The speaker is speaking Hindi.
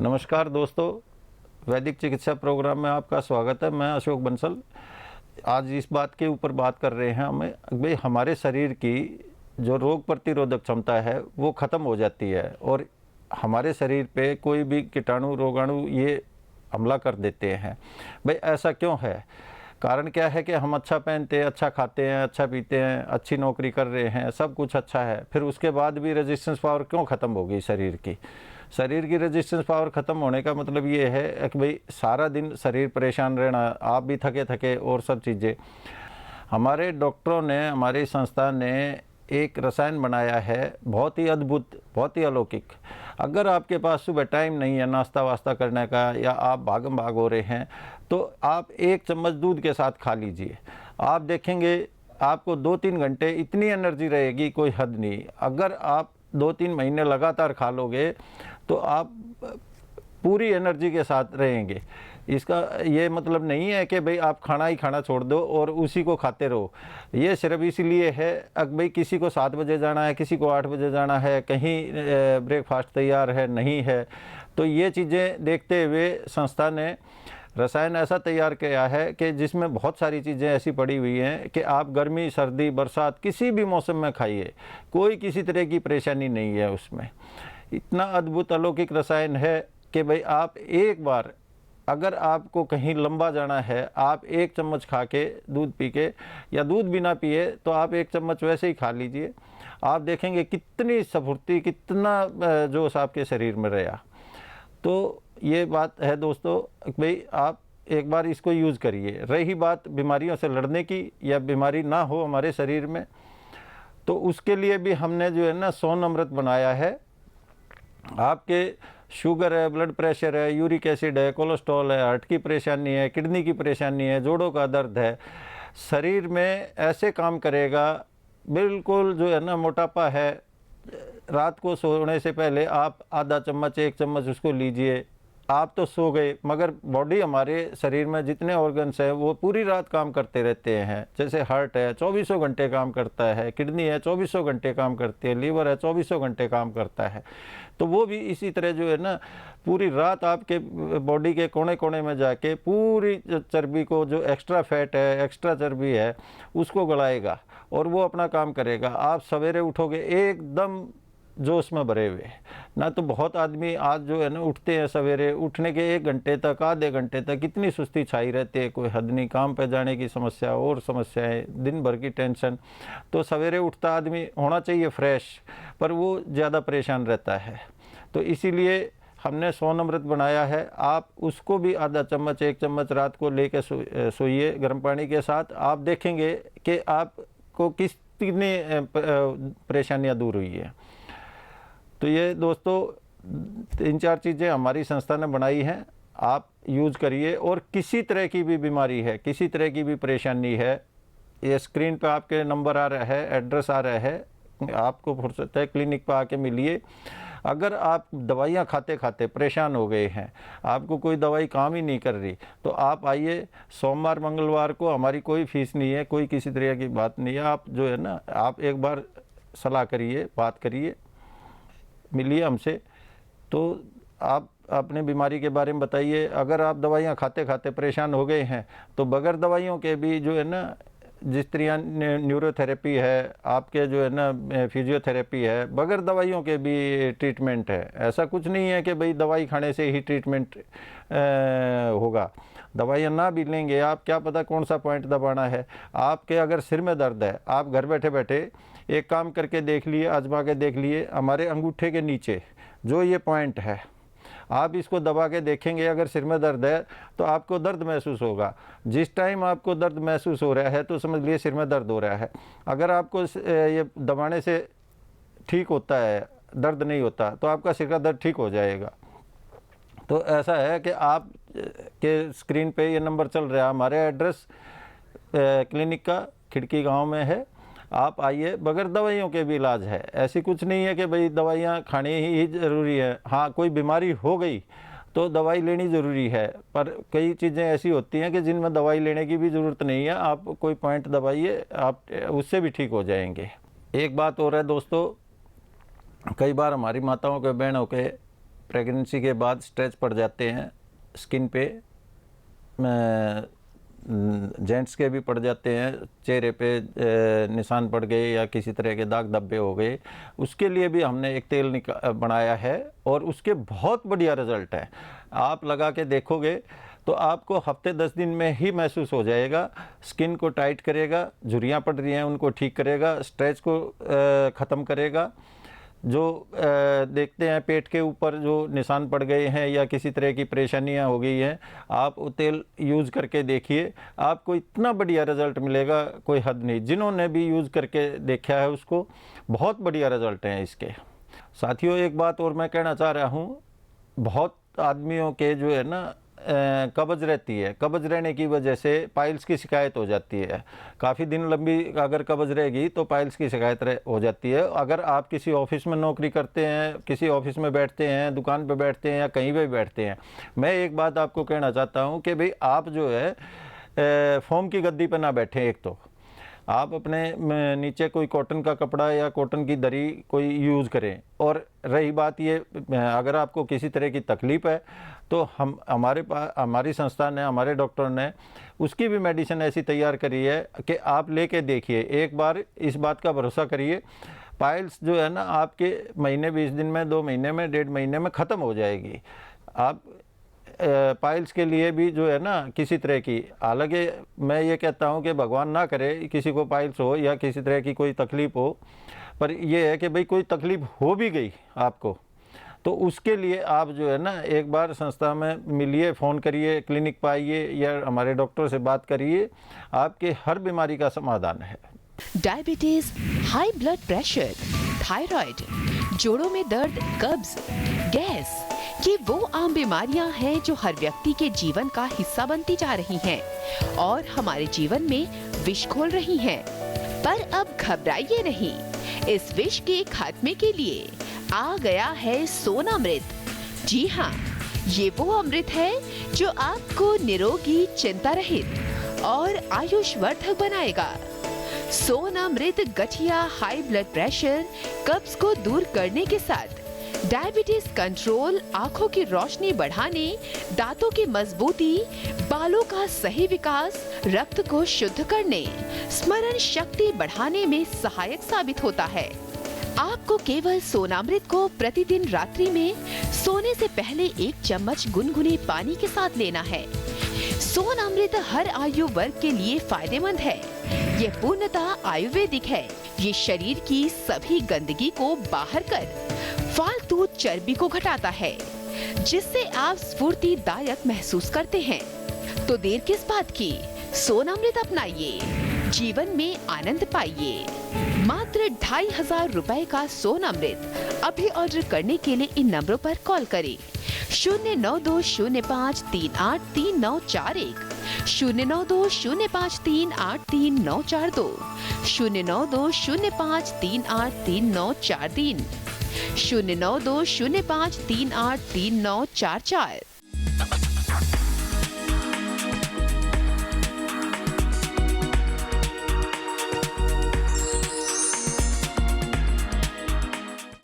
नमस्कार दोस्तों, वैदिक चिकित्सा प्रोग्राम में आपका स्वागत है। मैं अशोक बंसल। आज इस बात के ऊपर बात कर रहे हैं भाई हमारे शरीर की जो रोग प्रतिरोधक क्षमता है वो ख़त्म हो जाती है और हमारे शरीर पे कोई भी कीटाणु रोगाणु ये हमला कर देते हैं। भाई ऐसा क्यों है? कारण क्या है कि हम अच्छा पहनते हैं, अच्छा खाते हैं, अच्छा पीते हैं, अच्छी नौकरी कर रहे हैं, सब कुछ अच्छा है, फिर उसके बाद भी रेजिस्टेंस पावर क्यों ख़त्म होगी शरीर की? शरीर की रेजिस्टेंस पावर ख़त्म होने का मतलब ये है कि भाई सारा दिन शरीर परेशान रहना, आप भी थके थके और सब चीज़ें। हमारे डॉक्टरों ने, हमारी संस्था ने एक रसायन बनाया है, बहुत ही अद्भुत, बहुत ही अलौकिक। अगर आपके पास सुबह टाइम नहीं है नाश्ता वास्ता करने का या आप भागम भाग हो रहे हैं तो आप 1 चम्मच दूध के साथ खा लीजिए। आप देखेंगे आपको 2-3 घंटे इतनी एनर्जी रहेगी, कोई हद नहीं। अगर आप 2-3 महीने लगातार खा लोगे तो आप पूरी एनर्जी के साथ रहेंगे। इसका ये मतलब नहीं है कि भाई आप खाना ही खाना छोड़ दो और उसी को खाते रहो। ये सिर्फ इसीलिए है कि भाई किसी को 7 बजे जाना है, किसी को 8 बजे जाना है, कहीं ब्रेकफास्ट तैयार है नहीं है, तो ये चीज़ें देखते हुए संस्था ने रसायन ऐसा तैयार किया है कि जिसमें बहुत सारी चीज़ें ऐसी पड़ी हुई हैं कि आप गर्मी, सर्दी, बरसात किसी भी मौसम में खाइए, कोई किसी तरह की परेशानी नहीं है उसमें। इतना अद्भुत अलौकिक रसायन है कि भाई आप एक बार, अगर आपको कहीं लंबा जाना है, आप 1 चम्मच खा के दूध पी के, या दूध भी ना पिए तो आप 1 चम्मच वैसे ही खा लीजिए। आप देखेंगे कितनी स्फूर्ति, कितना जोश आपके शरीर में रहा। तो ये बात है दोस्तों, भाई आप एक बार इसको यूज़ करिए। रही बात बीमारियों से लड़ने की या बीमारी ना हो हमारे शरीर में, तो उसके लिए भी हमने जो है ना सोन अमृत बनाया है। आपके शुगर है, ब्लड प्रेशर है, यूरिक एसिड है, कोलेस्ट्रॉल है, हार्ट की परेशानी है, किडनी की परेशानी है, जोड़ों का दर्द है, शरीर में ऐसे काम करेगा। बिल्कुल जो है ना मोटापा है, रात को सोने से पहले आप आधा चम्मच 1 चम्मच उसको लीजिए। आप तो सो गए मगर बॉडी, हमारे शरीर में जितने ऑर्गन्स हैं वो पूरी रात काम करते रहते हैं। जैसे हार्ट है 24 घंटे काम करता है, किडनी है 24 घंटे काम करती है, लीवर है 24 घंटे काम करता है। तो वो भी इसी तरह जो है ना पूरी रात आपके बॉडी के कोने कोने में जाके पूरी चर्बी को, जो एक्स्ट्रा फैट है, एक्स्ट्रा चर्बी है, उसको गलाएगा और वो अपना काम करेगा। आप सवेरे उठोगे एकदम जोश में भरे हुए। ना तो बहुत आदमी आज जो है ना उठते हैं सवेरे, उठने के 1 घंटे तक, आधे घंटे तक इतनी सुस्ती छाई रहती है, कोई हद नहीं, काम पे जाने की समस्या और समस्याएं, दिन भर की टेंशन। तो सवेरे उठता आदमी होना चाहिए फ्रेश, पर वो ज़्यादा परेशान रहता है। तो इसीलिए हमने सोन अमृत बनाया है। आप उसको भी आधा चम्मच, 1 चम्मच रात को लेकर सोइए गर्म पानी के साथ। आप देखेंगे कि आपको कितनी परेशानियाँ दूर हुई है। तो ये दोस्तों 3-4 चीज़ें हमारी संस्था ने बनाई हैं, आप यूज़ करिए। और किसी तरह की भी बीमारी है, किसी तरह की भी परेशानी है, ये स्क्रीन पे आपके नंबर आ रहा है, एड्रेस आ रहा है, आपको फुर्सत है क्लिनिक पे आके मिलिए। अगर आप दवाइयाँ खाते खाते परेशान हो गए हैं, आपको कोई दवाई काम ही नहीं कर रही, तो आप आइए सोमवार मंगलवार को। हमारी कोई फीस नहीं है, कोई किसी तरह की बात नहीं है। आप जो है ना, आप एक बार सलाह करिए, बात करिए, मिलिए हमसे, तो आप अपने बीमारी के बारे में बताइए। अगर आप दवाइयाँ खाते खाते परेशान हो गए हैं तो बगैर दवाइयों के भी जो है ना, जिस तरह न्यूरोथेरेपी है, आपके जो है ना फिजियोथेरेपी है, बगैर दवाइयों के भी ट्रीटमेंट है। ऐसा कुछ नहीं है कि भाई दवाई खाने से ही ट्रीटमेंट होगा। दवाइयाँ ना भी लेंगे, आप क्या पता कौन सा पॉइंट दबाना है। आपके अगर सिर में दर्द है, आप घर बैठे बैठे एक काम करके देख लिए, आजमा के देख लिए, हमारे अंगूठे के नीचे जो ये पॉइंट है, आप इसको दबा के देखेंगे। अगर सिर में दर्द है तो आपको दर्द महसूस होगा। जिस टाइम आपको दर्द महसूस हो रहा है तो समझ लिए सिर में दर्द हो रहा है। अगर आपको ये दबाने से ठीक होता है, दर्द नहीं होता, तो आपका सिर का दर्द ठीक हो जाएगा। तो ऐसा है कि आप के स्क्रीन पे ये नंबर चल रहा है। हमारे एड्रेस क्लिनिक का खिड़की गांव में है। आप आइए, बगैर दवाइयों के भी इलाज है। ऐसी कुछ नहीं है कि भाई दवाइयाँ खानी ही ज़रूरी है। हाँ, कोई बीमारी हो गई तो दवाई लेनी ज़रूरी है, पर कई चीज़ें ऐसी होती हैं कि जिनमें दवाई लेने की भी ज़रूरत नहीं है। आप कोई पॉइंट दबाइए, आप उससे भी ठीक हो जाएंगे। एक बात और है दोस्तों, कई बार हमारी माताओं के, बहनों के प्रेगनेंसी के बाद स्ट्रेच पड़ जाते हैं स्किन पे, जेंट्स के भी पड़ जाते हैं, चेहरे पे निशान पड़ गए या किसी तरह के दाग धब्बे हो गए, उसके लिए भी हमने एक तेल बनाया है और उसके बहुत बढ़िया रिजल्ट है। आप लगा के देखोगे तो आपको हफ्ते 10 दिन में ही महसूस हो जाएगा। स्किन को टाइट करेगा, झुर्रियाँ पड़ रही हैं उनको ठीक करेगा, स्ट्रेच को ख़त्म करेगा। जो देखते हैं पेट के ऊपर जो निशान पड़ गए हैं या किसी तरह की परेशानियां हो गई हैं, आप वो तेल यूज़ करके देखिए, आपको इतना बढ़िया रिज़ल्ट मिलेगा कोई हद नहीं। जिन्होंने भी यूज़ करके देखा है उसको बहुत बढ़िया रिज़ल्ट हैं इसके। साथियों, एक बात और मैं कहना चाह रहा हूँ, बहुत आदमियों के जो है ना कब्ज़ रहती है, कब्ज़ रहने की वजह से पाइल्स की शिकायत हो जाती है। काफ़ी दिन लंबी अगर कब्ज़ रहेगी तो पाइल्स की शिकायत हो जाती है। अगर आप किसी ऑफिस में नौकरी करते हैं, किसी ऑफिस में बैठते हैं, दुकान पे बैठते हैं या कहीं पे भी बैठते हैं, मैं एक बात आपको कहना चाहता हूँ कि भाई आप जो है फोम की गद्दी पर ना बैठें। एक तो आप अपने नीचे कोई कॉटन का कपड़ा या कॉटन की दरी कोई यूज़ करें। और रही बात ये, अगर आपको किसी तरह की तकलीफ़ है तो हमारी संस्था ने, हमारे डॉक्टर ने उसकी भी मेडिसिन ऐसी तैयार करी है कि आप लेके देखिए। एक बार इस बात का भरोसा करिए, पाइल्स जो है ना आपके महीने 20 दिन में, 2 महीने में, 1.5 महीने में ख़त्म हो जाएगी। आप पाइल्स के लिए भी जो है ना किसी तरह की, हालांकि मैं ये कहता हूँ कि भगवान ना करे किसी को पाइल्स हो या किसी तरह की कोई तकलीफ़ हो, पर ये है कि भाई कोई तकलीफ़ हो भी गई आपको तो उसके लिए आप जो है ना एक बार संस्था में मिलिए, फ़ोन करिए, क्लिनिक पर आइए या हमारे डॉक्टर से बात करिए, आपके हर बीमारी का समाधान है। Diabetes, high blood pressure, thyroid, जोड़ों में दर्द, कब्ज, गैस, ये वो आम बीमारियां हैं जो हर व्यक्ति के जीवन का हिस्सा बनती जा रही हैं और हमारे जीवन में विष घोल रही हैं। पर अब घबराइए नहीं, इस विष के खात्मे के लिए आ गया है सोनामृत। जी हाँ, ये वो अमृत है जो आपको निरोगी, चिंता रहित और आयुष्वर्धक बनाएगा। सोनामृत गठिया, हाई ब्लड प्रेशर, कब्ज को दूर करने के साथ डायबिटीज कंट्रोल, आंखों की रोशनी बढ़ाने, दांतों की मजबूती, बालों का सही विकास, रक्त को शुद्ध करने, स्मरण शक्ति बढ़ाने में सहायक साबित होता है। आपको केवल सोनामृत को प्रतिदिन रात्रि में सोने से पहले 1 चम्मच गुनगुने पानी के साथ लेना है। सोनामृत हर आयु वर्ग के लिए फायदेमंद है। यह पूर्णतः आयुर्वेदिक है। ये शरीर की सभी गंदगी को बाहर कर फालतू चर्बी को घटाता है, जिससे आप स्फूर्तिदायक महसूस करते हैं। तो देर किस बात की, सोनामृत अपनाइए, जीवन में आनंद पाइए। मात्र 2500 रुपए का सोनामृत अभी ऑर्डर करने के लिए इन नंबरों पर कॉल करें। 09205383941, 09205383942, 09205383943, 09205383944।